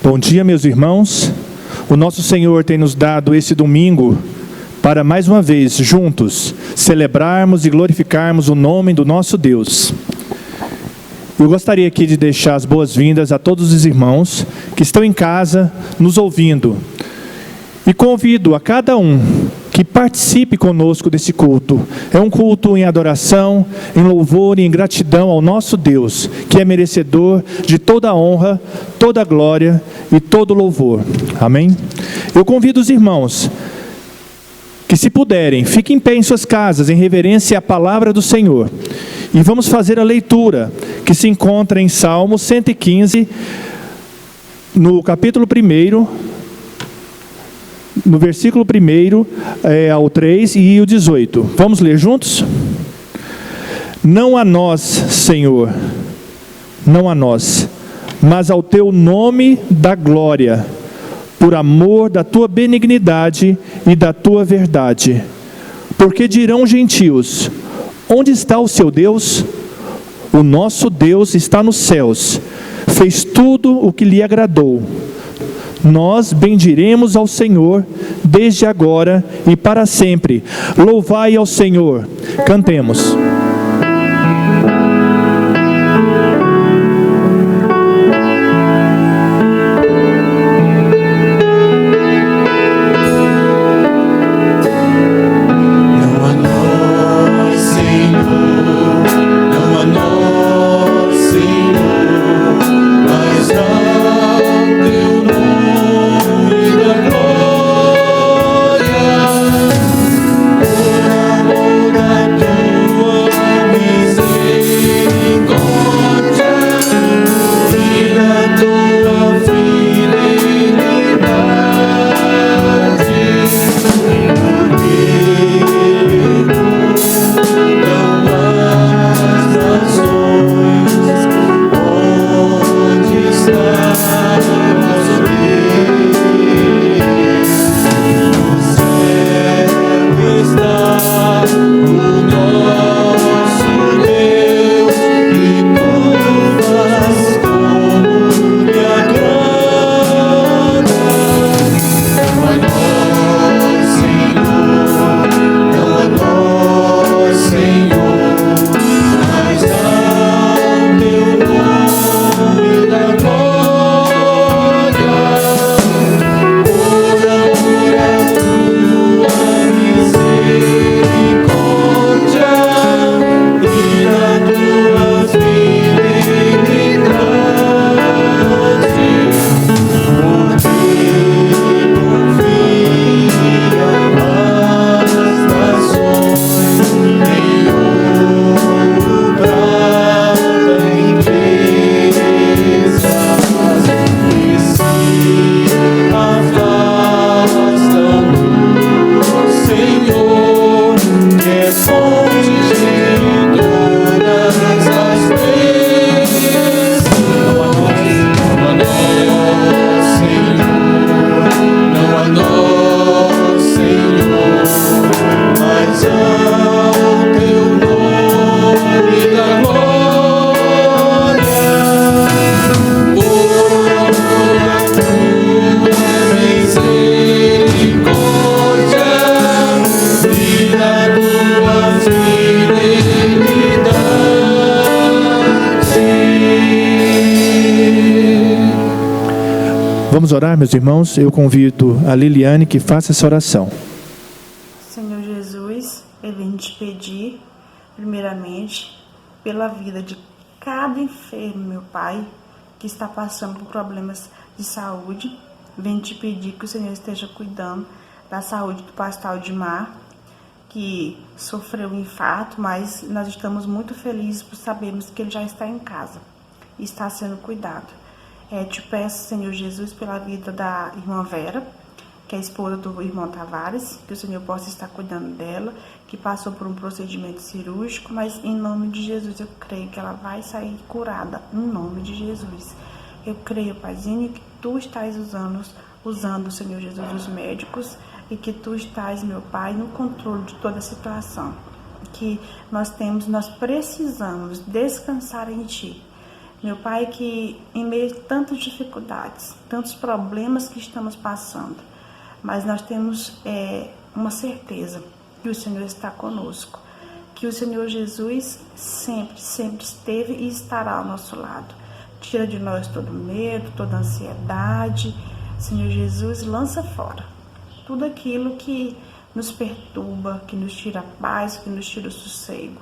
Bom dia, meus irmãos. O nosso Senhor tem nos dado esse domingo para mais uma vez, juntos, celebrarmos e glorificarmos o nome do nosso Deus. Eu gostaria aqui de deixar as boas-vindas a todos os irmãos que estão em casa nos ouvindo. E convido a cada um que participe conosco desse culto. É um culto em adoração, em louvor e em gratidão ao nosso Deus, que é merecedor de toda a honra, toda a glória e todo o louvor. Amém? Eu convido os irmãos que, se puderem, fiquem em pé em suas casas, em reverência à palavra do Senhor. E vamos fazer a leitura, que se encontra em Salmo 115, no capítulo 1, no versículo 1 ao 3 e o 18. Vamos ler juntos? Não a nós, Senhor, não a nós, mas ao teu nome da glória, por amor da tua benignidade e da tua verdade. Porque dirão gentios: onde está o seu Deus? O nosso Deus está nos céus, fez tudo o que lhe agradou. Nós bendiremos ao Senhor, desde agora e para sempre. Louvai ao Senhor. Cantemos. Vamos orar, meus irmãos. Eu convido a Liliane que faça essa oração. Senhor Jesus, eu venho te pedir, primeiramente, pela vida de cada enfermo, meu Pai, que está passando por problemas de saúde. Venho te pedir que o Senhor esteja cuidando da saúde do pastor Aldimar, que sofreu um infarto, mas nós estamos muito felizes por sabermos que ele já está em casa e está sendo cuidado. Te peço, Senhor Jesus, pela vida da irmã Vera, que é a esposa do irmão Tavares, que o Senhor possa estar cuidando dela, que passou por um procedimento cirúrgico, mas em nome de Jesus eu creio que ela vai sair curada, em nome de Jesus. Eu creio, Paizinho, que Tu estás usando, Senhor Jesus, os médicos, e que Tu estás, meu Pai, no controle de toda a situação. Que nós precisamos descansar em Ti. Meu Pai, que em meio a tantas dificuldades, tantos problemas que estamos passando, mas nós temos uma certeza que o Senhor está conosco, que o Senhor Jesus sempre, sempre esteve e estará ao nosso lado. Tira de nós todo medo, toda ansiedade. Senhor Jesus, lança fora tudo aquilo que nos perturba, que nos tira a paz, que nos tira o sossego.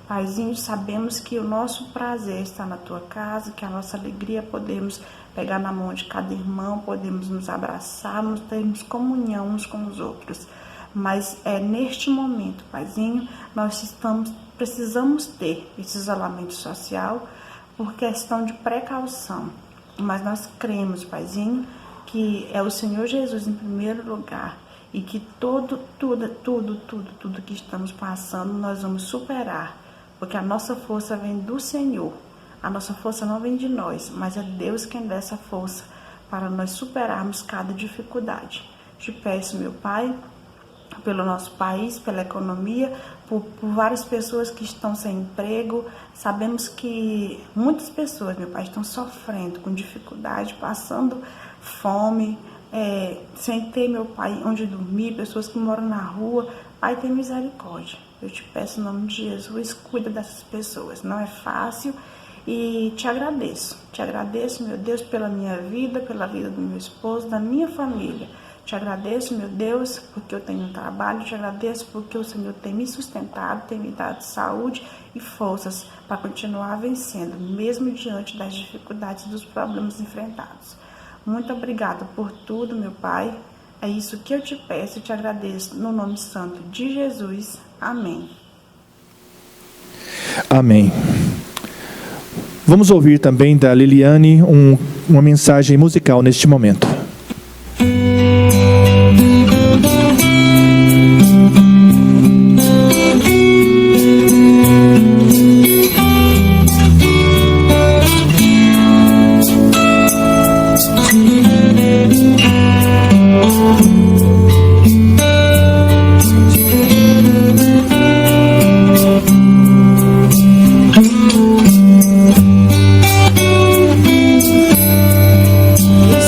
Paizinho, sabemos que o nosso prazer está na tua casa, que a nossa alegria podemos pegar na mão de cada irmão, podemos nos abraçar, termos comunhão uns com os outros. Mas neste momento, Paizinho, nós precisamos ter esse isolamento social por questão de precaução. Mas nós cremos, Paizinho, que é o Senhor Jesus em primeiro lugar e que tudo que estamos passando nós vamos superar, porque a nossa força vem do Senhor. A nossa força não vem de nós, mas é Deus quem dá essa força para nós superarmos cada dificuldade. Te peço, meu Pai, pelo nosso país, pela economia, por várias pessoas que estão sem emprego. Sabemos que muitas pessoas, meu Pai, estão sofrendo com dificuldade, passando fome, sem ter, meu Pai, onde dormir, pessoas que moram na rua. Pai, tem misericórdia. Eu te peço em nome de Jesus, cuida dessas pessoas. Não é fácil e te agradeço, meu Deus, pela minha vida, pela vida do meu esposo, da minha família. Te agradeço, meu Deus, porque eu tenho um trabalho. Te agradeço porque o Senhor tem me sustentado, tem me dado saúde e forças para continuar vencendo, mesmo diante das dificuldades e dos problemas enfrentados. Muito obrigada por tudo, meu Pai. É isso que eu te peço e te agradeço no nome santo de Jesus. Amém. Amém. Vamos ouvir também da Liliane uma mensagem musical neste momento.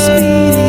Espírito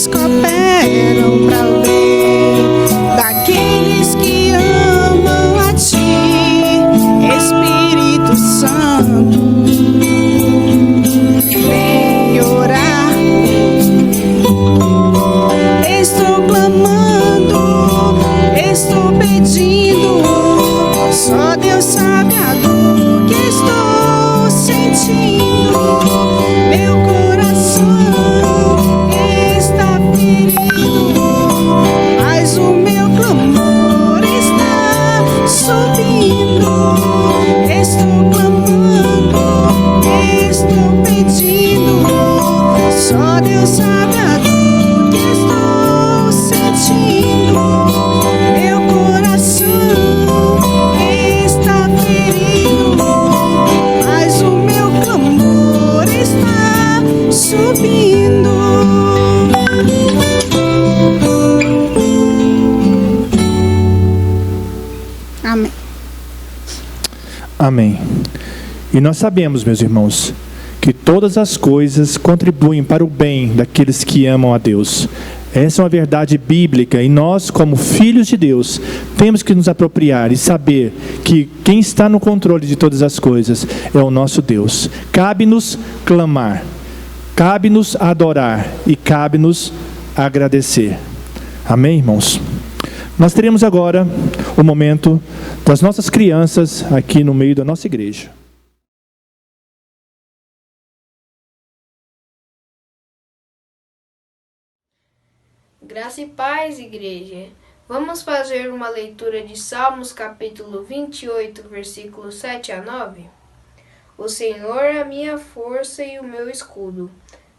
coisas cooperam para o bem daqueles que amam a ti, Espírito Santo. Vem orar, estou clamando, estou pedindo, só Deus sabe a dor que estou sentindo. Meu coração está ferido, mas o meu clamor está subindo. Estou clamando, estou pedindo, só Deus sabe a dor que estou sentindo. Meu coração está ferido, mas o meu clamor está subindo. Amém. Amém. E nós sabemos, meus irmãos, que todas as coisas contribuem para o bem daqueles que amam a Deus. Essa é uma verdade bíblica e nós, como filhos de Deus, temos que nos apropriar e saber que quem está no controle de todas as coisas é o nosso Deus. Cabe-nos clamar, cabe-nos adorar e cabe-nos agradecer. Amém, irmãos? Nós teremos agora o momento das nossas crianças aqui no meio da nossa igreja. Graça e paz, igreja. Vamos fazer uma leitura de Salmos capítulo 28, versículos 7 a 9? O Senhor é a minha força e o meu escudo.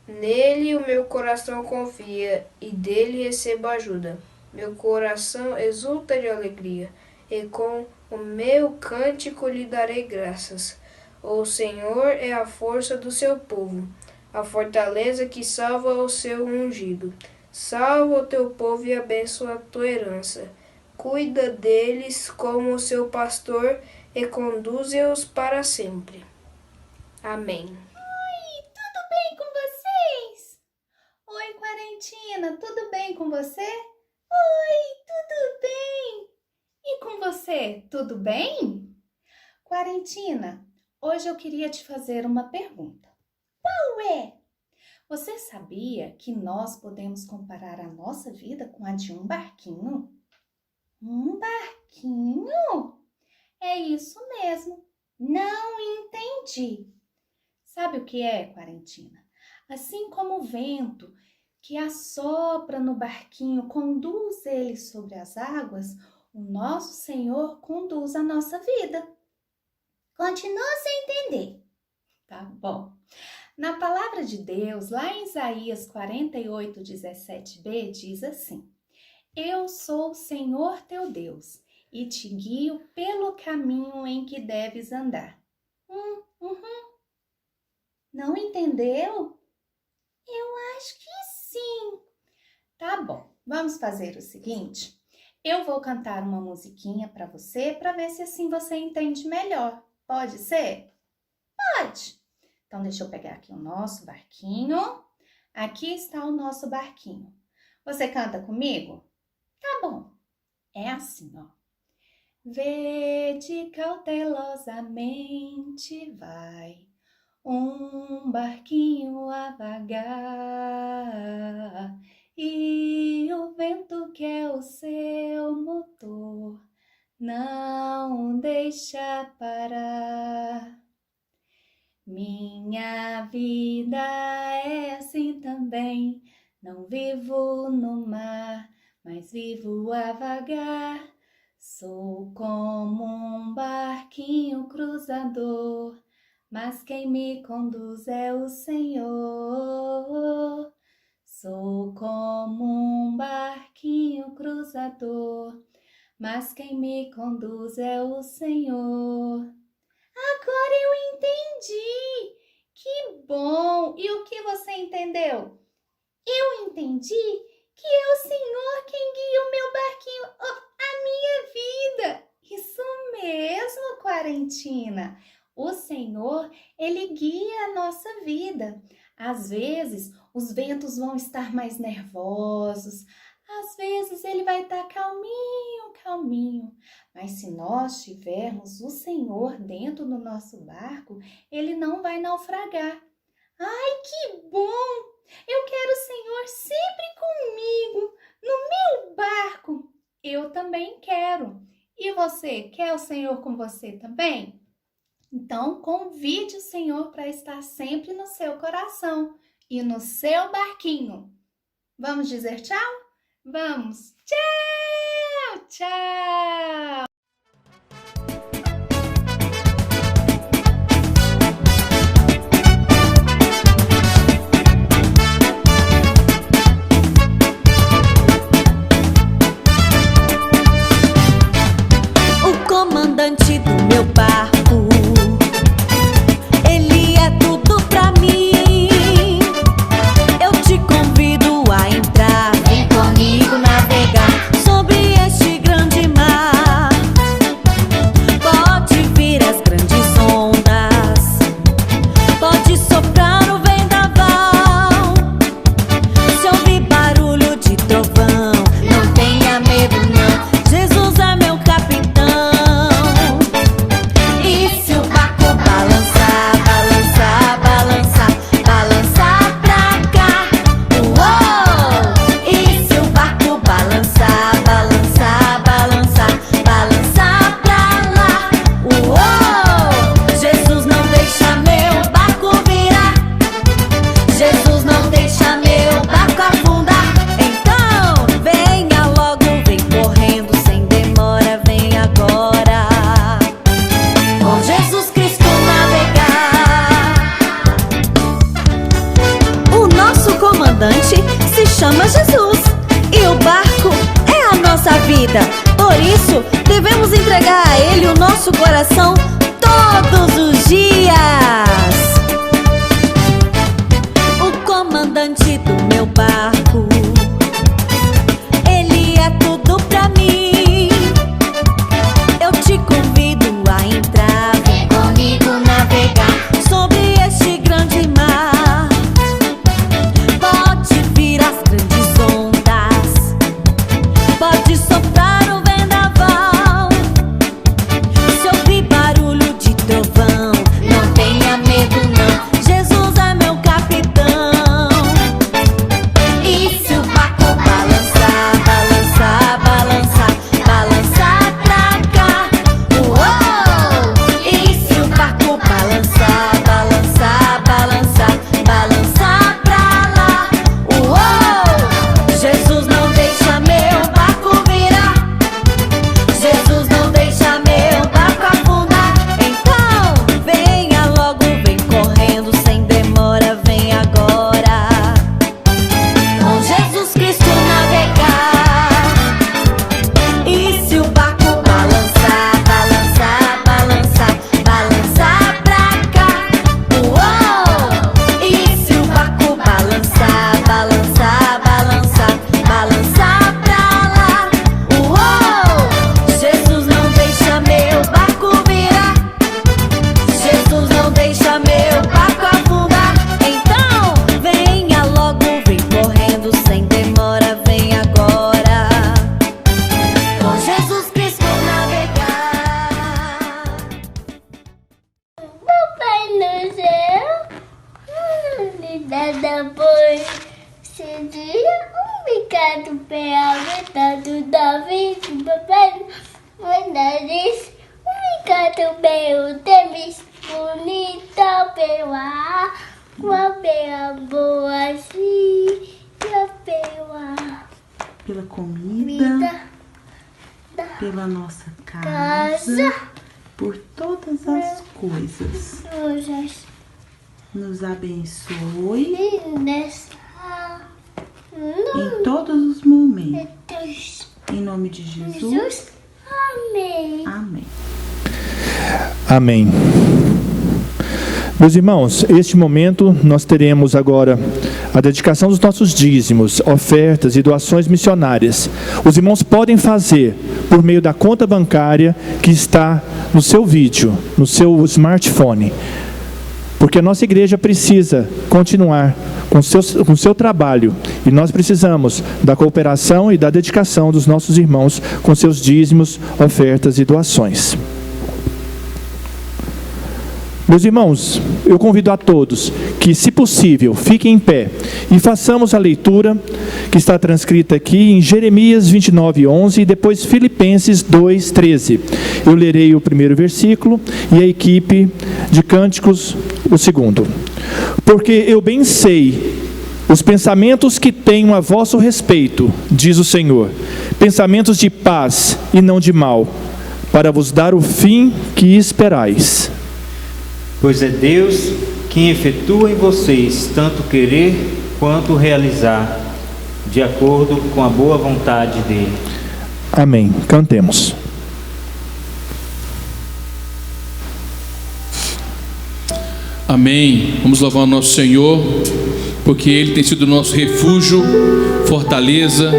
Nele o meu coração confia e dele recebo ajuda. Meu coração exulta de alegria e com o meu cântico lhe darei graças. O Senhor é a força do seu povo, a fortaleza que salva o seu ungido. Salva o teu povo e abençoa a tua herança. Cuida deles como o seu pastor e conduze-os para sempre. Amém. Oi, tudo bem com vocês? Oi, Quarentina, tudo bem com você? Oi, tudo bem? E com você, tudo bem? Quarentina, hoje eu queria te fazer uma pergunta. Qual é? Você sabia que nós podemos comparar a nossa vida com a de um barquinho? Um barquinho? É isso mesmo. Não entendi. Sabe o que é, Quarentina? Assim como o vento que assopra no barquinho conduz ele sobre as águas, o nosso Senhor conduz a nossa vida. Continua sem entender. Tá bom. Na palavra de Deus, lá em Isaías 48, 17b, diz assim: Eu sou o Senhor teu Deus e te guio pelo caminho em que deves andar. Não entendeu? Eu acho que sim. Tá bom, vamos fazer o seguinte. Eu vou cantar uma musiquinha para você, para ver se assim você entende melhor. Pode ser? Pode. Então, deixa eu pegar aqui o nosso barquinho. Aqui está o nosso barquinho. Você canta comigo? Tá bom. É assim, ó. Vede cautelosamente vai um barquinho a vagar, e o vento que é o seu motor não deixa parar. Minha vida é assim também, não vivo no mar, mas vivo a vagar. Sou como um barquinho cruzador, mas quem me conduz é o Senhor. Sou como um barquinho cruzador, mas quem me conduz é o Senhor. Agora eu entendi! Que bom! E o que você entendeu? Eu entendi que é o Senhor quem guia o meu barquinho, a minha vida. Isso mesmo, Quarentina. O Senhor, Ele guia a nossa vida. Às vezes, os ventos vão estar mais nervosos, às vezes ele vai estar calminho, calminho. Mas se nós tivermos o Senhor dentro do nosso barco, ele não vai naufragar. Ai, que bom! Eu quero o Senhor sempre comigo, no meu barco. Eu também quero. E você, quer o Senhor com você também? Então, convide o Senhor para estar sempre no seu coração e no seu barquinho. Vamos dizer tchau? Vamos! Tchau! Tchau! O comandante do meu barco, ele é tudo pra mim. Eu te convido a entrar, vem comigo navegar sobre este grande mar. Pode vir as grandes ondas, pode soprar o vendaval. Se ouvir barulho de trovão, não tenha medo não, Jesus é meu capitão. E se o barco balançar, balançar, balançar, balançar pra cá, uou! E se o barco balançar, balançar, balançar, balançar pra lá, uou! Jesus não deixa meu barco virar, Jesus não deixa meu barco afundar. Então venha logo, vem correndo, sem demora, vem agora. Com Jesus Cristo navegar. O nosso comandante se chama Jesus e o barco é a nossa vida. Por isso devemos entregar a Ele o nosso coração todos os dias. O comandante do meu barco, ele é tudo pra mim. Eu te convido a entrar, vem comigo navegar sobre este grande mar. Pode vir as grandes ondas, pode soprar o vendaval. Se ouvir barulho de trovão, não tenha medo não, Jesus é meu capitão. E se o barco balançar, balançar, balançar, balançar pra cá, uou! E se o barco balançar, balançar, balançar, balançar pra lá, uou! Jesus não deixa meu barco virar, Jesus não deixa meu barco afundar. Então venha logo, vem correndo, sem demora, vem agora. Com Jesus Cristo navegar. E se o barco balançar, balançar, balançar, balançar pra cá, uou! E se o barco balançar, balançar, balançar, balançar pra lá, uou! Jesus não deixa meu barco virar, Jesus não deixa meu barco afundar. Então venha logo, vem correndo, sem demora, vem agora. Com Jesus Cristo navegar. Papai no céu, me dá depois. Esse dia, obrigado pela metade da vida. Papai, meu nariz, obrigado pelo tempo bonito, pela água, pela boazinha, pela pela comida, vida da pela nossa casa, casa, por todas as coisas. coisas Nos abençoe lindas. em todos os momentos. Em nome de Jesus. Jesus, amém. Amém. Amém. Meus irmãos, este momento nós teremos agora a dedicação dos nossos dízimos, ofertas e doações missionárias. Os irmãos podem fazer por meio da conta bancária que está no seu vídeo, no seu smartphone. porque a nossa igreja precisa continuar com o seu trabalho, e nós precisamos da cooperação e da dedicação dos nossos irmãos com seus dízimos, ofertas e doações. Meus irmãos, eu convido a todos que, se possível, fiquem em pé e façamos a leitura que está transcrita aqui em Jeremias 29:11 e depois Filipenses 2:13. Eu lerei o primeiro versículo e a equipe de cânticos o segundo. Porque eu bem sei os pensamentos que tenho a vosso respeito, diz o Senhor, pensamentos de paz e não de mal, para vos dar o fim que esperais. Pois é Deus quem efetua em vocês tanto querer quanto realizar, de acordo com a boa vontade dele. Amém. Cantemos. Amém. Vamos louvar o nosso Senhor, porque Ele tem sido nosso refúgio, fortaleza,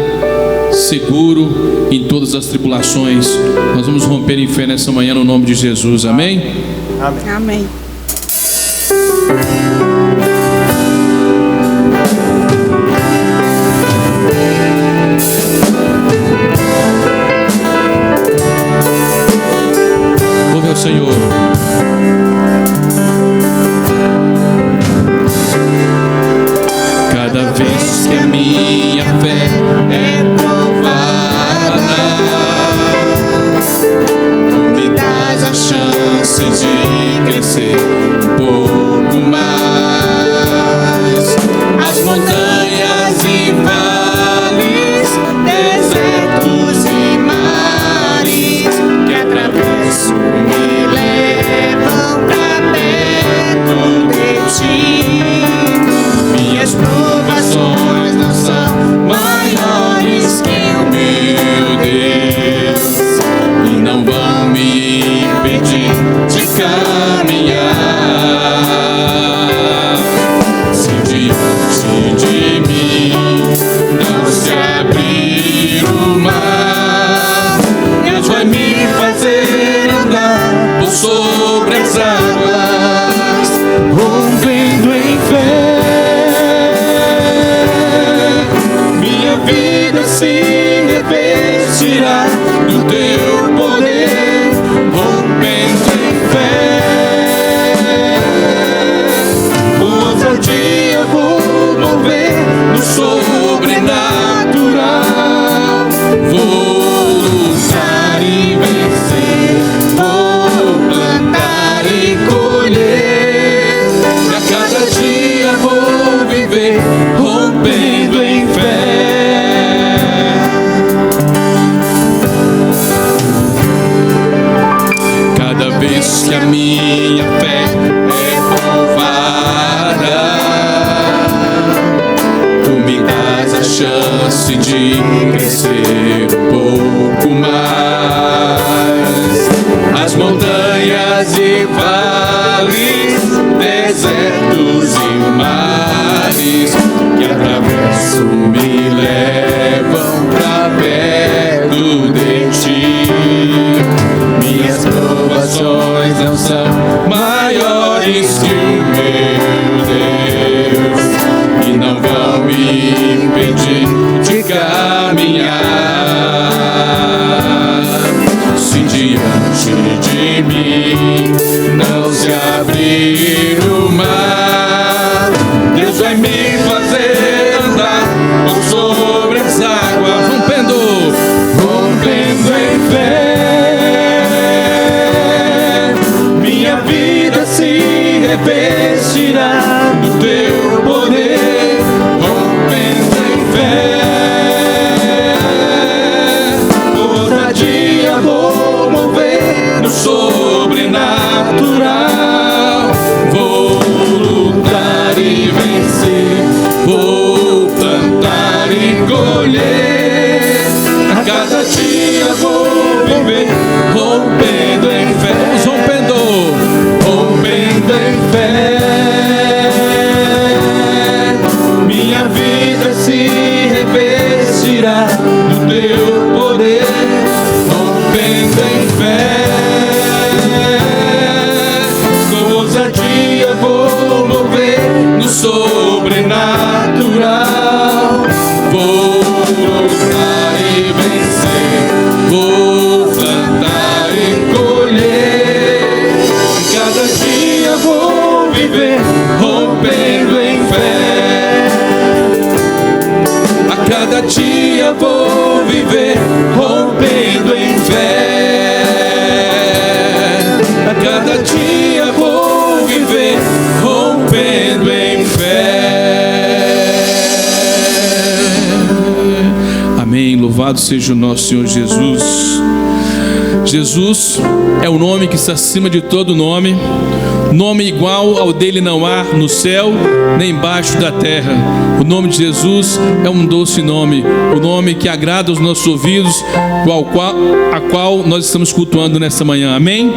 seguro em todas as tribulações. Nós vamos romper em fé nessa manhã no nome de Jesus. Amém? Amém. Amém. Louve ao Senhor. Cada vez que a minha fé é provada, tu me dás a chance de crescer um pouco mais. As montanhas e vales, desertos e mares que atravesso me levam pra perto de ti. Minhas provações não são maiores que o meu Deus e não vão me impedir de caminhar. Se diante de mim não se abrir o mar, Deus vai me fazer andar por sobre as águas, rompendo em fé. Minha vida se revestirá do teu poder, rompendo em fé. Ousadia vou mover no sobrenatural, vou lutar e vencer, vou plantar e colher. A cada dia vou viver rompendo em fé. Cada vez que a minha fé é provada, tu me dás a chance de crescer um pouco mais. As montanhas e vales, desertos e mares que atravesso me levam pra perto de ti. Minhas provações não são maiores que o meu Deus e não vão me impedir de caminhar. Se diante de mim não se abrir o mar, Deus vai me fazer andar por sobre as águas, rompendo em fé. Minha vida se revestirá do teu poder, rompendo em fé. Ousadia vou mover no sobrenatural, vou lutar e vencer, vou plantar e colher. A cada dia vou viver rompendo em fé. Rompendo em fé. Minha vida se revestirá do teu poder, rompendo em fé. Com ousadia vou cada dia vou viver rompendo em fé. A cada dia vou viver rompendo em fé. Amém. Louvado seja o nosso Senhor Jesus. Jesus é o nome que está acima de todo nome. Nome igual ao dele não há no céu nem embaixo da terra. O nome de Jesus é um doce nome, o nome que agrada aos nossos ouvidos, a qual nós estamos cultuando nesta manhã. Amém?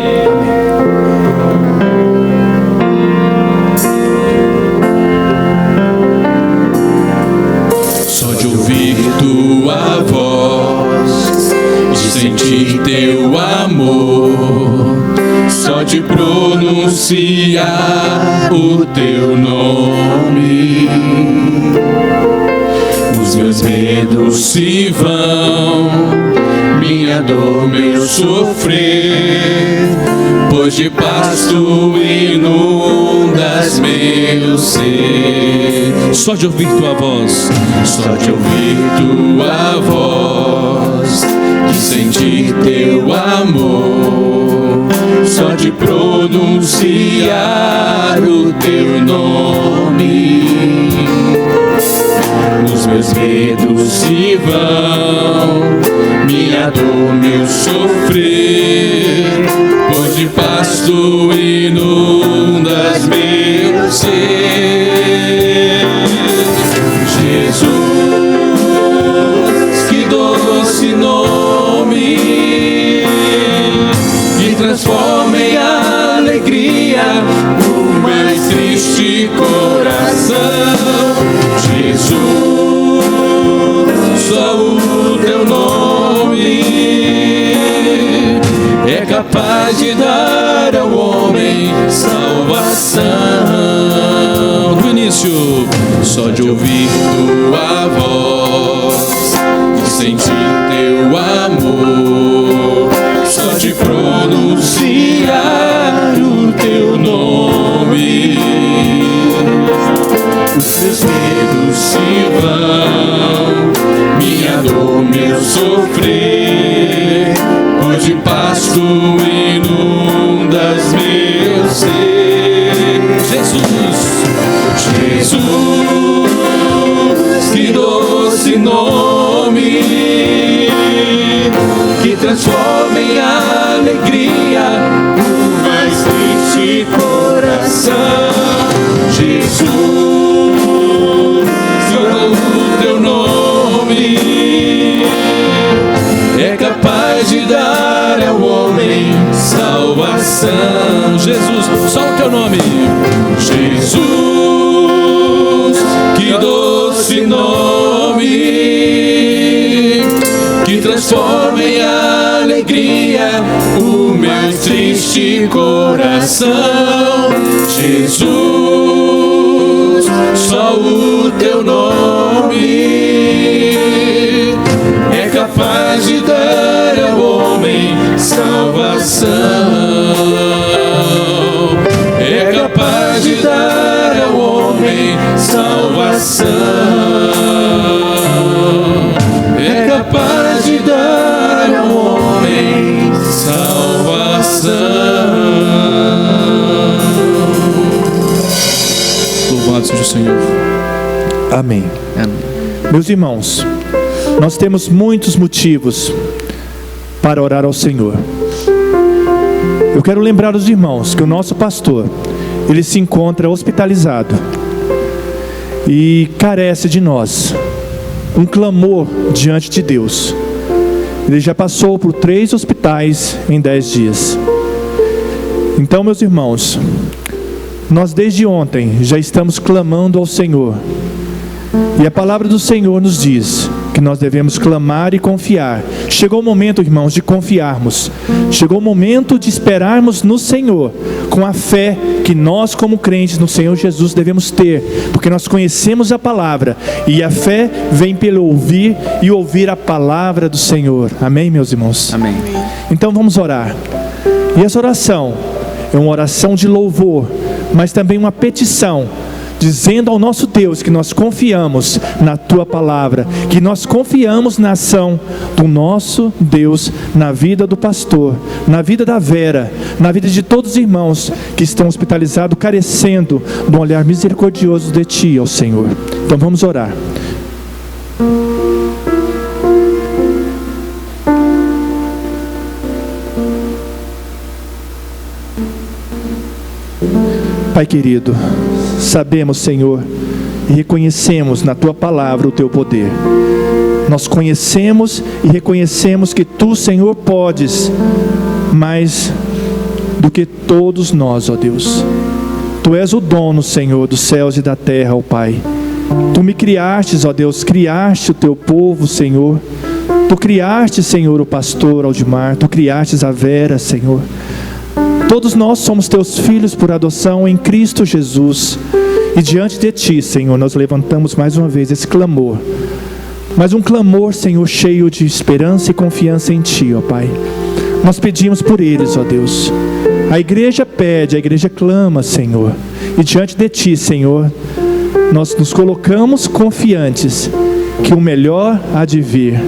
Só de ouvir tua voz, de sentir teu amor, só de pronunciar o teu nome, os meus medos se vão, minha dor, meu sofrer, pois de paz tu inundas meu ser. Só de ouvir tua voz, só de ouvir tua voz, de sentir teu amor, só de pronunciar o teu nome, os meus medos se vão, minha dor, meu sofrer, pois de paz tu inundas meu ser. Jesus, que doce nome, que transforma em alegria o mais triste coração. Jesus, só o teu nome é capaz de dar ao homem salvação. Do início, só de ouvir tua voz, de sentir teu amor, só de pronunciar o teu nome, os meus medos se vão, minha dor, meu sofrer, pois de paz tu inundas meu ser. Jesus, que doce nome, que transforma em alegria o mais triste coração. Jesus, só o teu nome é capaz de dar ao homem salvação. Jesus, só o teu nome. Jesus, que doce nome, que transforma em alegria o meu triste coração. Jesus, só o teu nome é capaz de dar ao homem salvação. É capaz de dar ao homem salvação. É capaz de dar ao homem salvação. Louvado seja o Senhor. Amém. Amém. Meus irmãos, nós temos muitos motivos para orar ao Senhor. Eu quero lembrar os irmãos que o nosso pastor, ele se encontra hospitalizado e carece de nós, um clamor diante de Deus. Ele já passou por 3 hospitais em 10 dias. Então, meus irmãos, nós desde ontem já estamos clamando ao Senhor. E a palavra do Senhor nos diz que nós devemos clamar e confiar. Chegou o momento, irmãos, de confiarmos. Chegou o momento de esperarmos no Senhor, com a fé que nós, como crentes no Senhor Jesus, devemos ter, porque nós conhecemos a palavra, e a fé vem pelo ouvir, e ouvir a palavra do Senhor. Amém, meus irmãos? Amém. Então vamos orar. E essa oração é uma oração de louvor, mas também uma petição dizendo ao nosso Deus que nós confiamos na Tua palavra, que nós confiamos na ação do nosso Deus na vida do pastor, na vida da Vera, na vida de todos os irmãos que estão hospitalizados, carecendo de um olhar misericordioso de Ti, ó Senhor. Então vamos orar. Pai querido, sabemos, Senhor, e reconhecemos na Tua palavra o Teu poder. Nós conhecemos e reconhecemos que Tu, Senhor, podes mais do que todos nós, ó Deus. Tu és o dono, Senhor, dos céus e da terra, ó Pai. Tu me criastes, ó Deus, criaste o Teu povo, Senhor. Tu criaste, Senhor, o pastor Aldimar, Tu criastes a Vera, Senhor. Todos nós somos Teus filhos por adoção em Cristo Jesus. E diante de Ti, Senhor, nós levantamos mais uma vez esse clamor. Mas um clamor, Senhor, cheio de esperança e confiança em Ti, ó Pai. Nós pedimos por eles, ó Deus. A igreja pede, a igreja clama, Senhor. E diante de Ti, Senhor, nós nos colocamos confiantes que o melhor há de vir.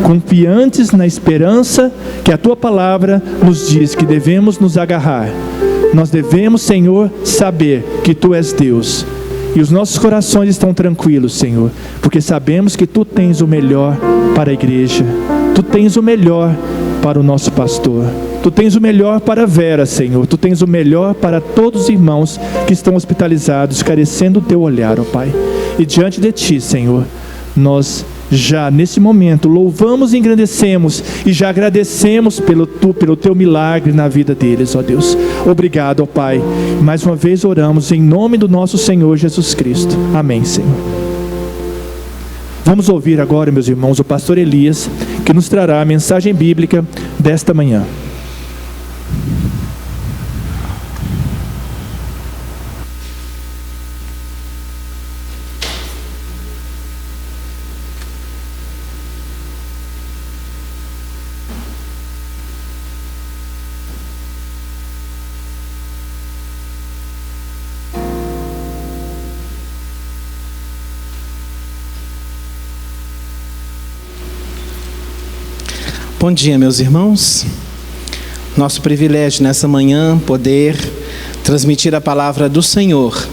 Confiantes na esperança que a Tua palavra nos diz que devemos nos agarrar. Nós devemos, Senhor, saber que Tu és Deus. E os nossos corações estão tranquilos, Senhor, porque sabemos que Tu tens o melhor para a igreja. Tu tens o melhor para o nosso pastor. Tu tens o melhor para a Vera, Senhor. Tu tens o melhor para todos os irmãos que estão hospitalizados, carecendo do Teu olhar, ó Pai. E diante de Ti, Senhor, nós já nesse momento louvamos e engrandecemos e já agradecemos pelo Teu milagre na vida deles, ó Deus. Obrigado, ó Pai. Mais uma vez oramos em nome do nosso Senhor Jesus Cristo. Amém, Senhor. Vamos ouvir agora, meus irmãos, o pastor Elias, que nos trará a mensagem bíblica desta manhã. Bom dia, meus irmãos. Nosso privilégio nessa manhã poder transmitir a palavra do Senhor.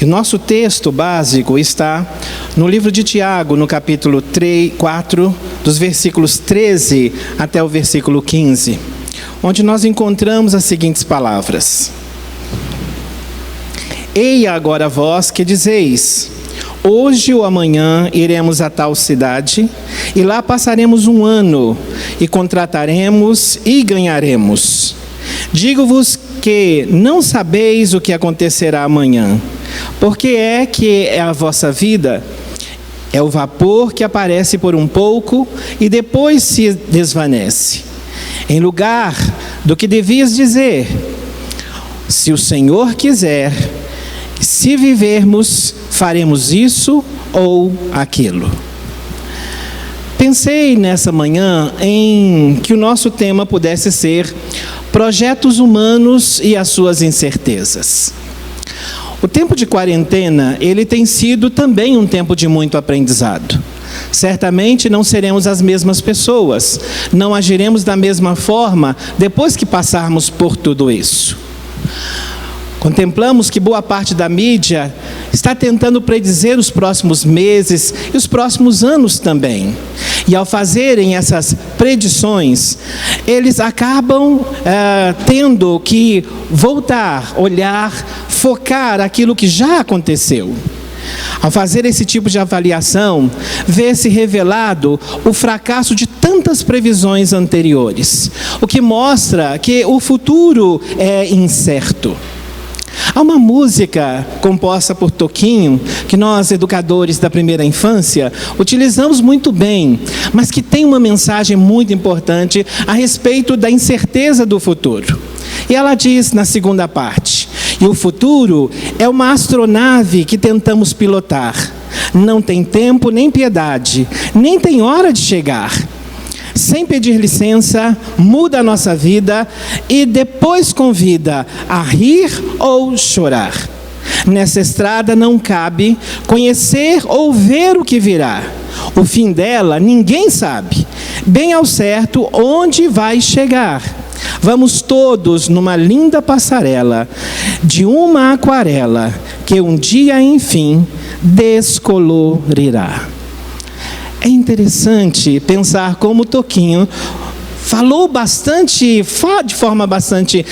E o nosso texto básico está no livro de Tiago, no capítulo 4, dos versículos 13 até o versículo 15, onde nós encontramos as seguintes palavras: Eia agora vós que dizeis: hoje ou amanhã iremos a tal cidade, e lá passaremos um ano, e contrataremos e ganharemos. Digo-vos que não sabeis o que acontecerá amanhã, porque é que é a vossa vida, é o vapor que aparece por um pouco, e depois se desvanece. Em lugar do que devias dizer: se o Senhor quiser, se vivermos, faremos isso ou aquilo. Pensei nessa manhã em que o nosso tema pudesse ser projetos humanos e as suas incertezas. O tempo de quarentena, ele tem sido também um tempo de muito aprendizado. Certamente não seremos as mesmas pessoas, não agiremos da mesma forma depois que passarmos por tudo isso. Contemplamos que boa parte da mídia está tentando predizer os próximos meses e os próximos anos também. E ao fazerem essas predições, eles acabam tendo que voltar, olhar, focar aquilo que já aconteceu. Ao fazer esse tipo de avaliação, vê-se revelado o fracasso de tantas previsões anteriores, o que mostra que o futuro é incerto. Há uma música composta por Toquinho, que nós, educadores da primeira infância, utilizamos muito bem, mas que tem uma mensagem muito importante a respeito da incerteza do futuro. E ela diz na segunda parte: e o futuro é uma astronave que tentamos pilotar. Não tem tempo nem piedade, nem tem hora de chegar. Sem pedir licença, muda a nossa vida e depois convida a rir ou chorar. Nessa estrada não cabe conhecer ou ver o que virá. O fim dela ninguém sabe, bem ao certo onde vai chegar. Vamos todos numa linda passarela, de uma aquarela, que um dia, enfim, descolorirá. É interessante pensar como Toquinho falou de forma bastante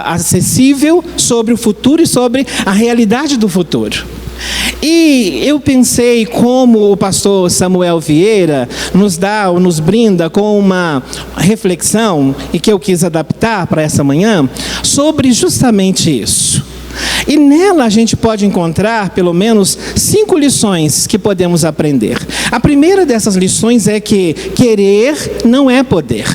acessível sobre o futuro e sobre a realidade do futuro. E eu pensei como o pastor Samuel Vieira nos brinda com uma reflexão, e que eu quis adaptar para essa manhã, sobre justamente isso. E nela a gente pode encontrar pelo menos 5 lições que podemos aprender. A primeira dessas lições é que querer não é poder.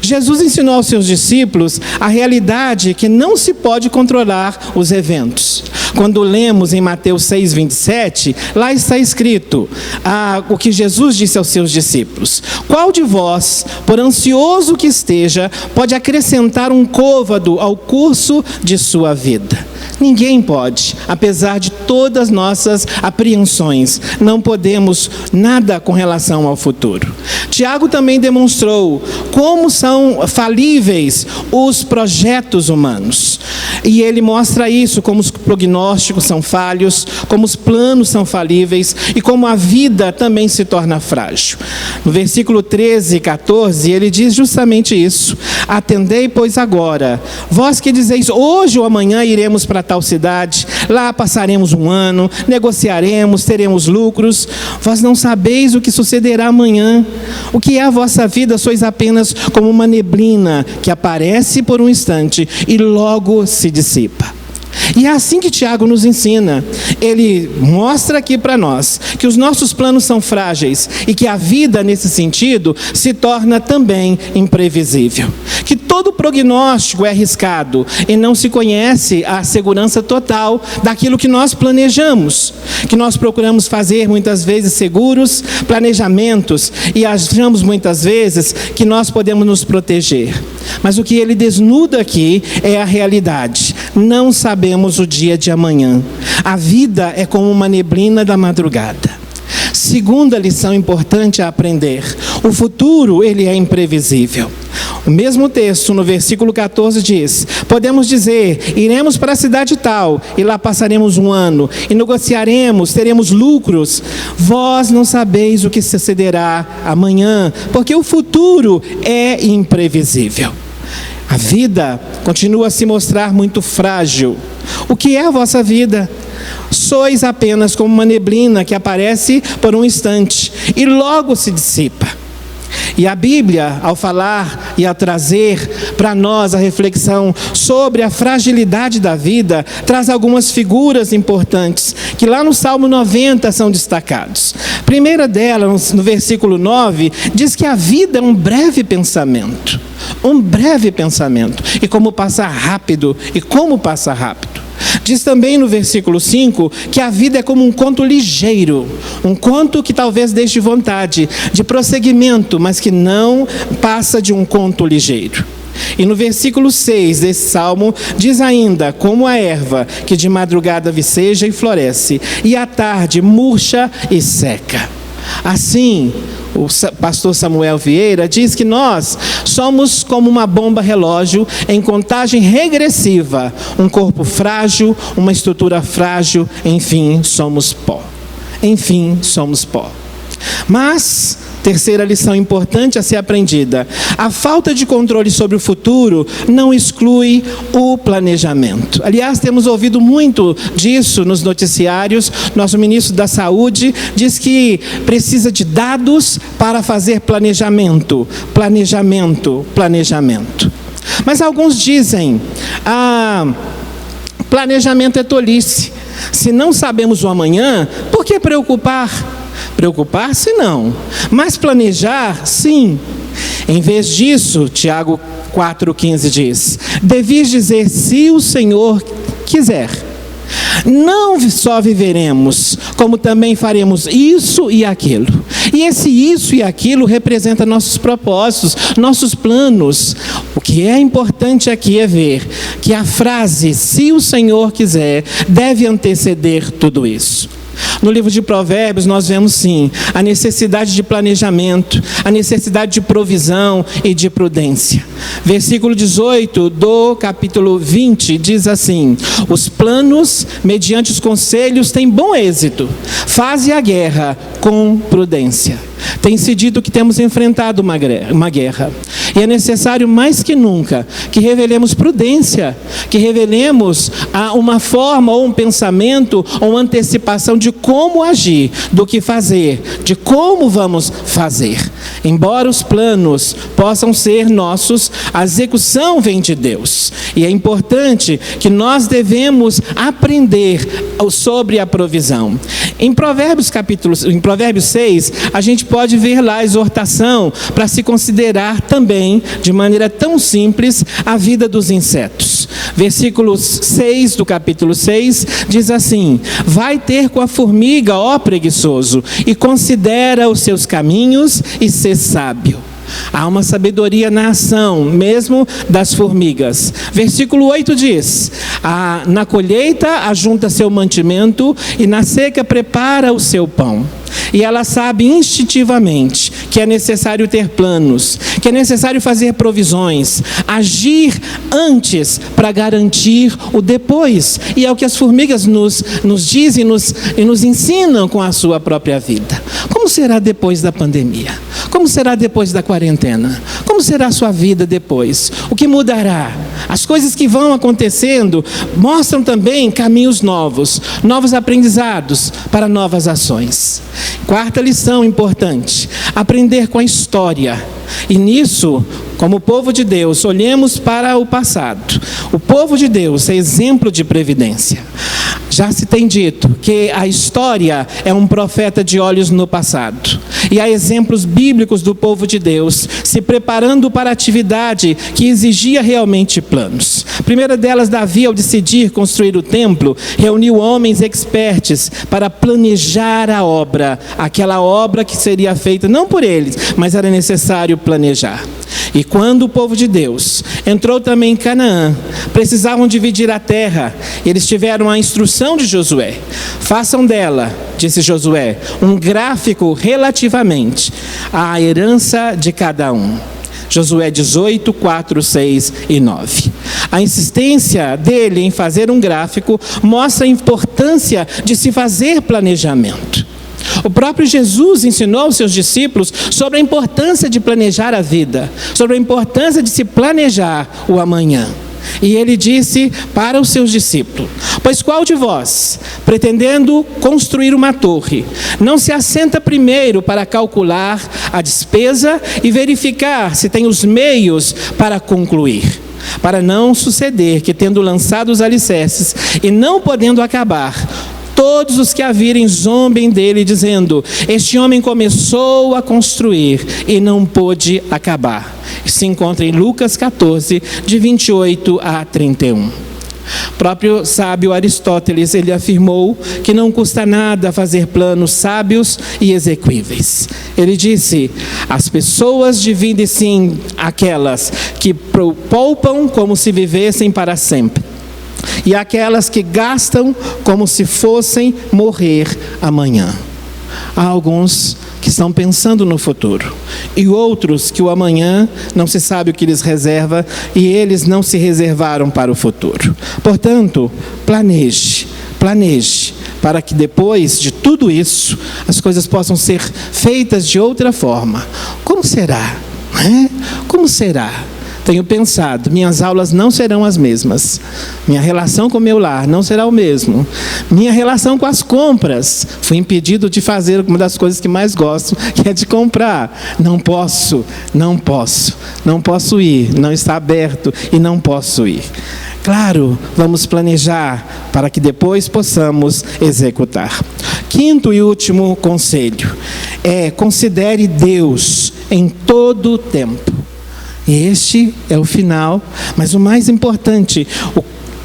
Jesus ensinou aos seus discípulos a realidade que não se pode controlar os eventos. Quando lemos em Mateus 6:27, lá está escrito o que Jesus disse aos seus discípulos: qual de vós, por ansioso que esteja, pode acrescentar um côvado ao curso de sua vida? Ninguém pode, apesar de todas nossas apreensões, não podemos nada com relação ao futuro. Tiago também demonstrou como são falíveis os projetos humanos. E ele mostra isso, como os prognósticos são falhos, como os planos são falíveis e como a vida também se torna frágil. No versículo 13 e 14, ele diz justamente isso: atendei, pois, agora, vós que dizeis, hoje ou amanhã iremos para tal cidade, lá passaremos um ano, negociaremos, teremos lucros. Vós não sabeis o que sucederá amanhã. O que é a vossa vida? Sois apenas como uma neblina que aparece por um instante e logo se dissipa. E é assim que Tiago nos ensina. Ele mostra aqui para nós que os nossos planos são frágeis e que a vida, nesse sentido, se torna também imprevisível. Que todo prognóstico é arriscado e não se conhece a segurança total daquilo que nós planejamos. Que nós procuramos fazer muitas vezes seguros planejamentos e achamos muitas vezes que nós podemos nos proteger. Mas o que ele desnuda aqui é a realidade. Não sabemos o dia de amanhã. A vida é como uma neblina da madrugada. Segunda lição importante a aprender: o futuro, ele é imprevisível. O mesmo texto, no versículo 14, diz: podemos dizer, iremos para a cidade tal, e lá passaremos um ano, e negociaremos, teremos lucros. Vós não sabeis o que sucederá amanhã, porque o futuro é imprevisível. A vida continua a se mostrar muito frágil. O que é a vossa vida? Sois apenas como uma neblina que aparece por um instante e logo se dissipa. E a Bíblia, ao falar e a trazer para nós a reflexão sobre a fragilidade da vida, traz algumas figuras importantes, que lá no Salmo 90 são destacados. A primeira delas, no versículo 9, diz que a vida é um breve pensamento. Um breve pensamento. E como passa rápido, Diz também no versículo 5 que a vida é como um conto ligeiro, um conto que talvez deixe vontade de prosseguimento, mas que não passa de um conto ligeiro. E no versículo 6 desse salmo diz ainda: como a erva que de madrugada viceja e floresce, e à tarde murcha e seca. Assim, o pastor Samuel Vieira diz que nós somos como uma bomba relógio em contagem regressiva, um corpo frágil, uma estrutura frágil, enfim, somos pó. Mas, terceira lição importante a ser aprendida: a falta de controle sobre o futuro não exclui o planejamento. Aliás, temos ouvido muito disso nos noticiários. Nosso ministro da Saúde diz que precisa de dados para fazer planejamento. Mas alguns dizem: planejamento é tolice. Se não sabemos o amanhã, por que preocupar? Preocupar-se não, mas planejar sim. Em vez disso, Tiago 4,15 diz: devis dizer, se o Senhor quiser, não só viveremos, como também faremos isso e aquilo. E esse isso e aquilo representa nossos propósitos, nossos planos. O que é importante aqui é ver que a frase, se o Senhor quiser, deve anteceder tudo isso. No livro de Provérbios nós vemos sim a necessidade de planejamento, a necessidade de provisão e de prudência. Versículo 18 do capítulo 20 diz assim: os planos mediante os conselhos têm bom êxito, faze a guerra com prudência. Tem se dito que temos enfrentado uma guerra. E é necessário mais que nunca que revelemos prudência, que revelemos uma forma ou um pensamento ou uma antecipação de como agir, do que fazer, de como vamos fazer. Embora os planos possam ser nossos, a execução vem de Deus. E é importante que nós devemos aprender sobre a provisão. Em Provérbios 6, a gente pode ver lá a exortação para se considerar também, de maneira tão simples, a vida dos insetos. Versículo 6 do capítulo 6 diz assim: vai ter com a formiga, ó preguiçoso, e considera os seus caminhos e sê sábio. Há uma sabedoria na ação, mesmo das formigas. Versículo 8 diz: na colheita ajunta seu mantimento e na seca prepara o seu pão. E ela sabe instintivamente que é necessário ter planos, que é necessário fazer provisões, agir antes para garantir o depois. E é o que as formigas nos dizem e nos ensinam com a sua própria vida. Como será depois da pandemia? Como será depois da quarentena? Como será a sua vida depois? O que mudará? As coisas que vão acontecendo mostram também caminhos novos, novos aprendizados para novas ações. Quarta lição importante: aprender com a história. E nisso, como povo de Deus, olhemos para o passado. O povo de Deus é exemplo de previdência. Já se tem dito que a história é um profeta de olhos no passado. E há exemplos bíblicos do povo de Deus se preparando para a atividade que exigia realmente planos. A primeira delas, Davi, ao decidir construir o templo, reuniu homens expertos para planejar a obra, aquela obra que seria feita não por eles, mas era necessário planejar. E quando o povo de Deus entrou também em Canaã, precisavam dividir a terra. Eles tiveram a instrução de Josué: façam dela, disse Josué, um gráfico relativamente à herança de cada um. Josué 18, 4, 6 e 9. A insistência dele em fazer um gráfico mostra a importância de se fazer planejamento. O próprio Jesus ensinou aos seus discípulos sobre a importância de planejar a vida, sobre a importância de se planejar o amanhã. E ele disse para os seus discípulos: pois qual de vós, pretendendo construir uma torre, não se assenta primeiro para calcular a despesa e verificar se tem os meios para concluir? Para não suceder que, tendo lançado os alicerces e não podendo acabar, todos os que a virem zombem dele, dizendo: este homem começou a construir e não pôde acabar. Se encontra em Lucas 14, de 28 a 31. O próprio sábio Aristóteles, ele afirmou que não custa nada fazer planos sábios e execuíveis. Ele disse: as pessoas dividem-se aquelas que poupam como se vivessem para sempre, e aquelas que gastam como se fossem morrer amanhã. Há alguns que estão pensando no futuro, e outros que o amanhã não se sabe o que lhes reserva, e eles não se reservaram para o futuro. Portanto, planeje, para que depois de tudo isso, as coisas possam ser feitas de outra forma. Como será? Como será? Tenho pensado, minhas aulas não serão as mesmas. Minha relação com o meu lar não será o mesmo. Minha relação com as compras. Fui impedido de fazer uma das coisas que mais gosto, que é de comprar. Não posso ir, não está aberto e não posso ir. Claro, vamos planejar para que depois possamos executar. Quinto e último conselho é: considere Deus em todo o tempo. Este é o final, mas o mais importante: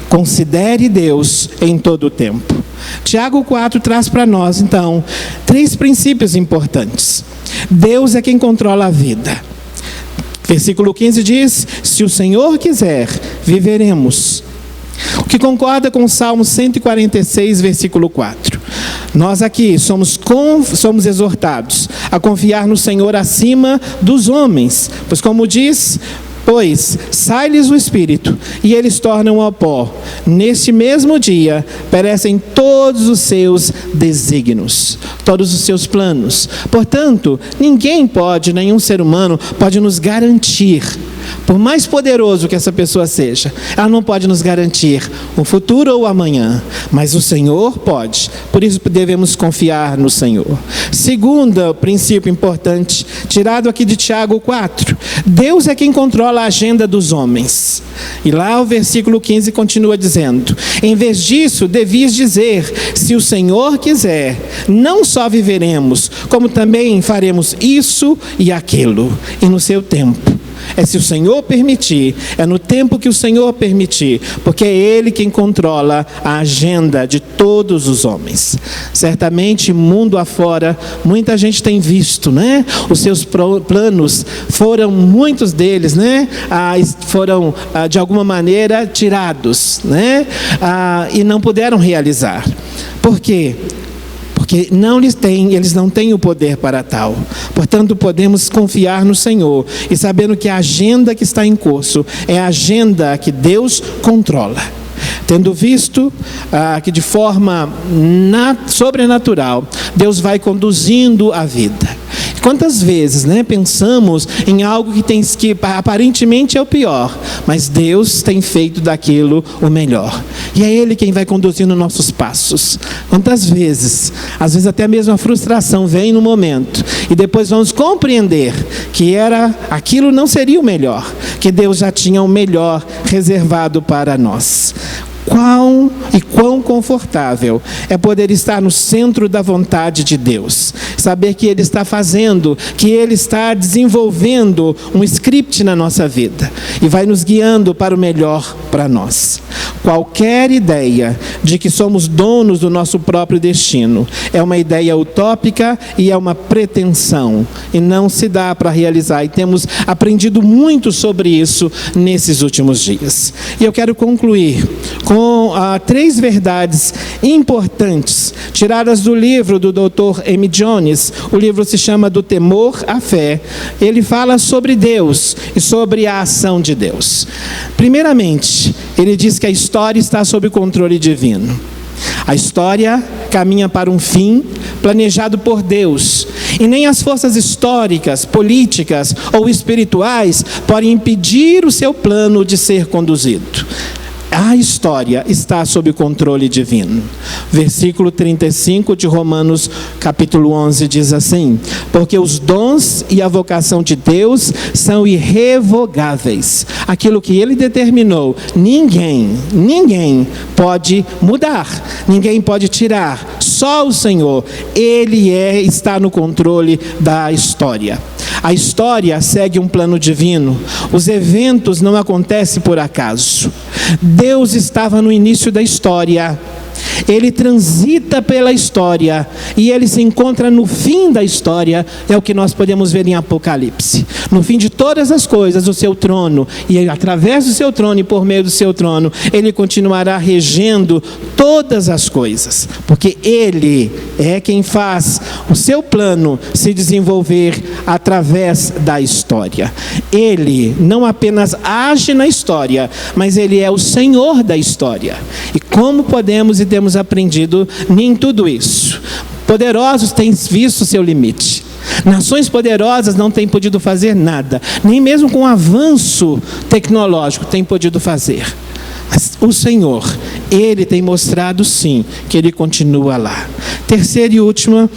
considere Deus em todo o tempo. Tiago 4 traz para nós, então, 3 princípios importantes. Deus é quem controla a vida. Versículo 15 diz: se o Senhor quiser, viveremos. O que concorda com o Salmo 146, versículo 4. Nós aqui somos exortados a confiar no Senhor acima dos homens, pois como diz: pois sai-lhes o espírito e eles tornam ao pó. Neste mesmo dia perecem todos os seus desígnios, todos os seus planos. Portanto, nenhum ser humano pode nos garantir, por mais poderoso que essa pessoa seja, ela não pode nos garantir o futuro ou o amanhã, mas o Senhor pode. Por isso devemos confiar no Senhor. Segundo princípio importante, tirado aqui de Tiago 4, Deus é quem controla a agenda dos homens. E lá o versículo 15 continua dizendo: em vez disso, devias dizer: se o Senhor quiser, não só viveremos, como também faremos isso e aquilo, e no seu tempo. É se o Senhor permitir, é no tempo que o Senhor permitir, porque é Ele quem controla a agenda de todos os homens. Certamente, mundo afora, muita gente tem visto, né? Os seus planos foram, muitos deles, né? Foram, de alguma maneira, tirados, né? E não puderam realizar. Por quê? Porque eles não têm o poder para tal. Portanto, podemos confiar no Senhor e sabendo que a agenda que está em curso é a agenda que Deus controla. Tendo visto que de forma sobrenatural Deus vai conduzindo a vida. Quantas vezes, né, pensamos em algo que aparentemente é o pior, mas Deus tem feito daquilo o melhor. E é Ele quem vai conduzindo nossos passos. Quantas vezes, às vezes até mesmo a frustração vem no momento, e depois vamos compreender que aquilo não seria o melhor, que Deus já tinha o melhor reservado para nós. Quão confortável é poder estar no centro da vontade de Deus, saber que Ele está fazendo, que Ele está desenvolvendo um script na nossa vida e vai nos guiando para o melhor para nós. Qualquer ideia de que somos donos do nosso próprio destino é uma ideia utópica e é uma pretensão, e não se dá para realizar, e temos aprendido muito sobre isso nesses últimos dias. E eu quero concluir com 3 verdades importantes tiradas do livro do Dr. M. Jones. O livro se chama Do Temor à Fé. Ele fala sobre Deus e sobre a ação de Deus. Primeiramente, ele diz que a história está sob controle divino. A história caminha para um fim planejado por Deus, e nem as forças históricas, políticas ou espirituais podem impedir o seu plano de ser conduzido. A história está sob controle divino. Versículo 35 de Romanos, capítulo 11, diz assim: porque os dons e a vocação de Deus são irrevogáveis. Aquilo que Ele determinou, ninguém pode mudar, ninguém pode tirar. Só o Senhor, Ele está no controle da história. A história segue um plano divino. Os eventos não acontecem por acaso. Deus estava no início da história. Ele transita pela história e Ele se encontra no fim da história. É o que nós podemos ver em Apocalipse. No fim de todas as coisas, o seu trono, e através do seu trono e por meio do seu trono, Ele continuará regendo todas as coisas, porque Ele é quem faz o seu plano se desenvolver através da história. Ele não apenas age na história, mas Ele é o Senhor da história. E como podemos e temos aprendido em tudo isso? Poderosos têm visto seu limite. Nações poderosas não têm podido fazer nada, nem mesmo com o avanço tecnológico têm podido fazer. Mas o Senhor, Ele tem mostrado sim que Ele continua lá. Terceira e última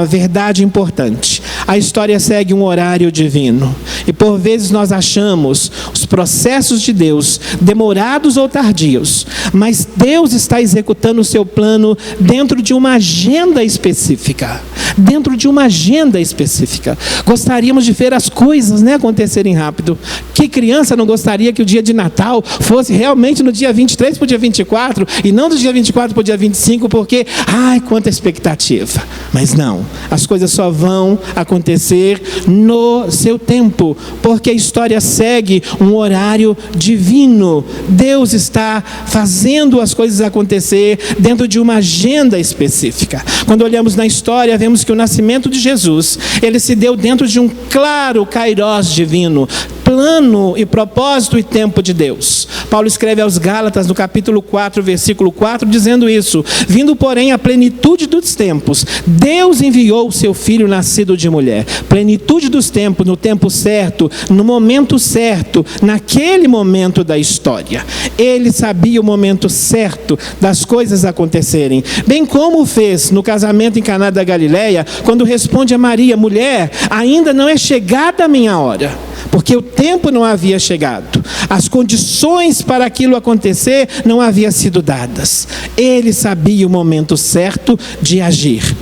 verdade importante: a história segue um horário divino. E por vezes nós achamos os processos de Deus demorados ou tardios, mas Deus está executando o seu plano dentro de uma agenda específica. dentro de uma agenda específica. Gostaríamos de ver as coisas, né, acontecerem rápido. Que criança não gostaria que o dia de Natal fosse realmente no dia 23 para o dia 24 e não do dia 24 para o dia 25, porque, ai, quanta expectativa. Mas não, as coisas só vão acontecer no seu tempo, porque a história segue um horário divino. Deus está fazendo as coisas acontecer dentro de uma agenda específica. Quando olhamos na história, vemos que o nascimento de Jesus, ele se deu dentro de um claro kairós divino, plano e propósito e tempo de Deus. Paulo escreve aos Gálatas no capítulo 4, versículo 4, dizendo isso: vindo porém a plenitude dos tempos, Deus enviou o seu Filho nascido de mulher. Plenitude dos tempos, no tempo certo, no momento certo, naquele momento da história. Ele sabia o momento certo das coisas acontecerem, bem como fez no casamento em Caná da Galileia, quando responde a Maria: mulher, ainda não é chegada a minha hora. Porque o tempo não havia chegado, as condições para aquilo acontecer não haviam sido dadas. Ele sabia o momento certo de agir.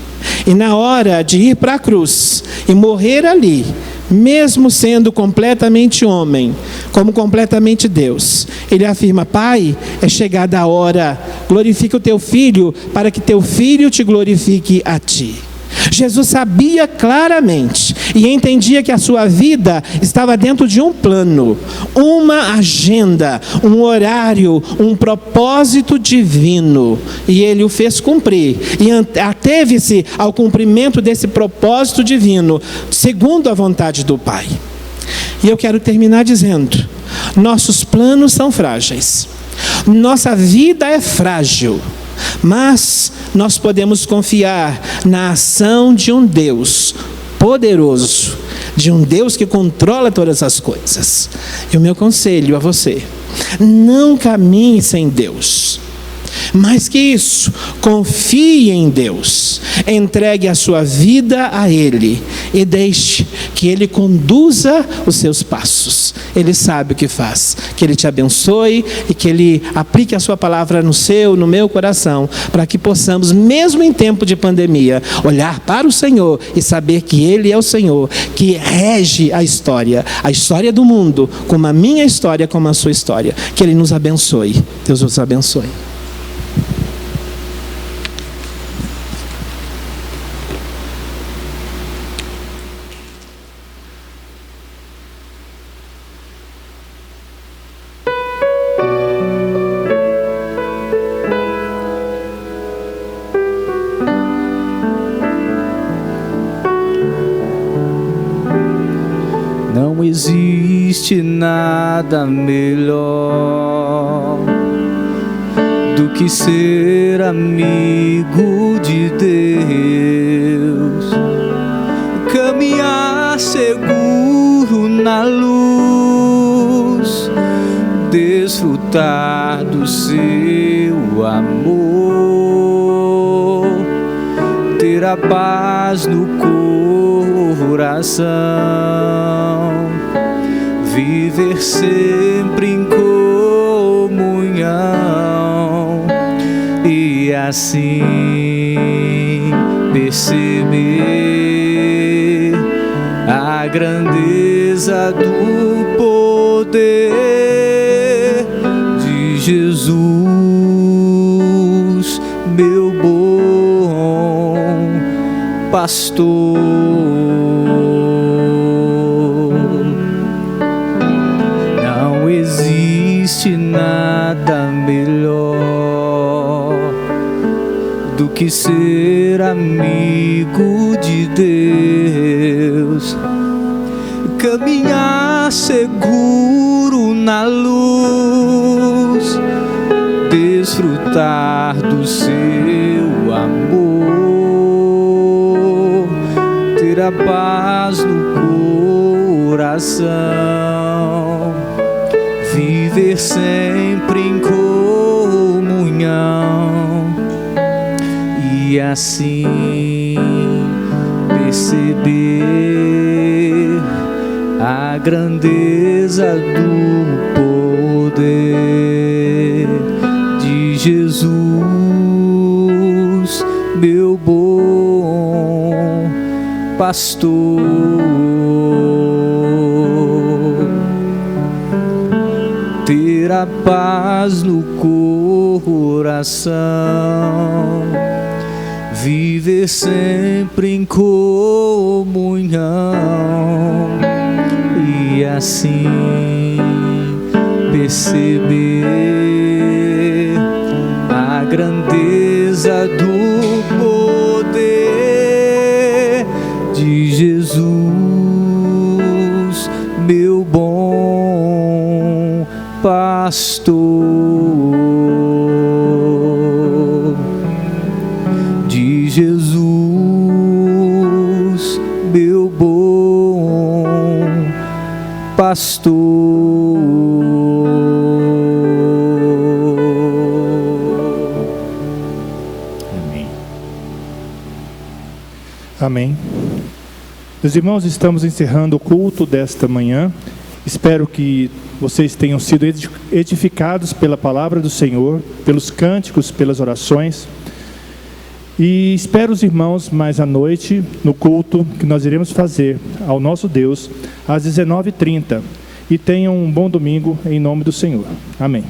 E na hora de ir para a cruz e morrer ali, mesmo sendo completamente homem, como completamente Deus, ele afirma: Pai, é chegada a hora, glorifica o teu filho, para que teu filho te glorifique a ti. Jesus sabia claramente e entendia que a sua vida estava dentro de um plano, uma agenda, um horário, um propósito divino, e ele o fez cumprir, e ateve-se ao cumprimento desse propósito divino, segundo a vontade do Pai. E eu quero terminar dizendo: nossos planos são frágeis, nossa vida é frágil, mas nós podemos confiar na ação de um Deus poderoso, de um Deus que controla todas as coisas. E o meu conselho a você: não caminhe sem Deus. Mais que isso, confie em Deus, entregue a sua vida a Ele e deixe que Ele conduza os seus passos. Ele sabe o que faz. Que Ele te abençoe e que Ele aplique a sua palavra no meu coração, para que possamos, mesmo em tempo de pandemia, olhar para o Senhor e saber que Ele é o Senhor que rege a história do mundo, como a minha história, como a sua história. Que Ele nos abençoe. Deus os abençoe. Não existe nada melhor do que ser amigo de Deus, caminhar seguro na luz, desfrutar do seu amor, ter a paz no coração, viver sempre em comunhão e assim perceber a grandeza do poder de Jesus, meu bom pastor. Não existe nada melhor do que ser amigo de Deus, caminhar seguro na luz, desfrutar do seu amor, ter a paz no coração, viver sempre em comunhão e assim perceber a grandeza do poder de Jesus, meu bom pastor. Ter a paz no coração, viver sempre em comunhão e assim perceber a grandeza do poder de Jesus, meu bom pastor, de Jesus, meu bom pastor. Amém. Amém. Meus irmãos, estamos encerrando o culto desta manhã. Espero que vocês tenham sido edificados pela palavra do Senhor, pelos cânticos, pelas orações. E espero os irmãos mais à noite, no culto que nós iremos fazer ao nosso Deus, às 19h30. E tenham um bom domingo em nome do Senhor. Amém.